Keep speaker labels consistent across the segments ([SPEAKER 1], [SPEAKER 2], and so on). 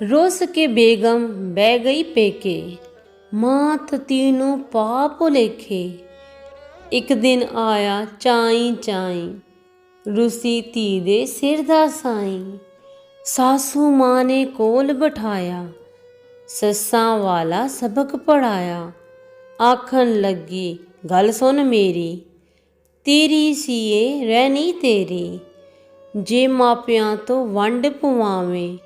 [SPEAKER 1] रोस के बेगम बह गई पेके, मात तीनों पाप लेखे। एक दिन आया चाई चाई, रुसी धी दे सिर दा साईं। सासू मां ने कोल बिठाया, सस्सां वाला सबक पढ़ाया। आखन लगी गल सुन मेरी, तेरी सीए रहनी तेरी। जे मापियां तो वंड पवावें,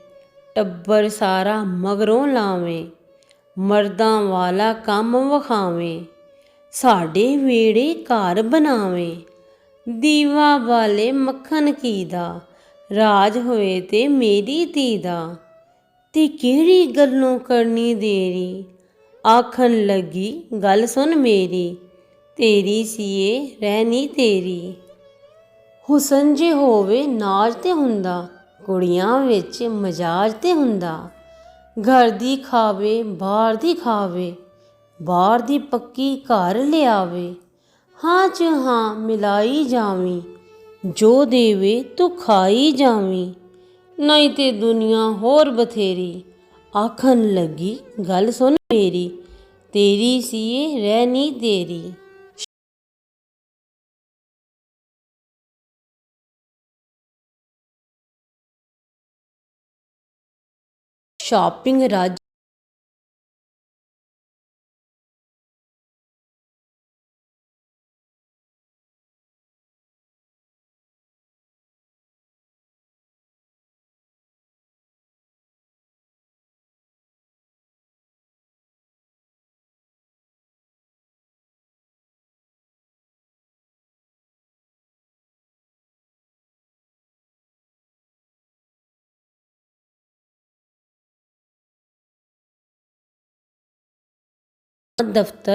[SPEAKER 1] टब्बर सारा मगरों लावें। मर्दां वाला काम विखावें, साडे वेड़े घर बनावें। दीवा वाले मक्खन घी दा, राज होए ते मेरी धी दा। ते केड़ी गल्लों करनी देरी, आखन लगी गल सुन मेरी, तेरी सीए रहनी तेरी। ਹੁਸਨ ਜੇ ਹੋਵੇ ਨਾਜ ਤੇ ਹੁੰਦਾ, ਕੁੜੀਆਂ ਵਿੱਚ ਮਜਾਜ ਤੇ ਹੁੰਦਾ। ਘਰ ਦੀ ਖਾਵੇ ਬਾਹਰ ਦੀ ਖਾਵੇ, ਬਾਹਰ ਦੀ ਪੱਕੀ ਘਰ ਲਿਆਵੇ। ਹਾਂ ਚ ਹਾਂ ਮਿਲਾਈ ਜਾਵੀਂ, ਜੋ ਦੇਵੇ ਤੂੰ ਖਾਈ ਜਾਵੀਂ। ਨਹੀਂ ਤੇ ਦੁਨੀਆ ਹੋਰ ਬਥੇਰੀ, ਆਖਣ ਲੱਗੀ ਗੱਲ ਸੁਣ ਮੇਰੀ, ਤੇਰੀ ਸੀਏ ਰਹਿਣੀ ਤੇਰੀ। ਸ਼ਾਪਿੰਗ ਰੱਜ ਦਫ਼ਤਰ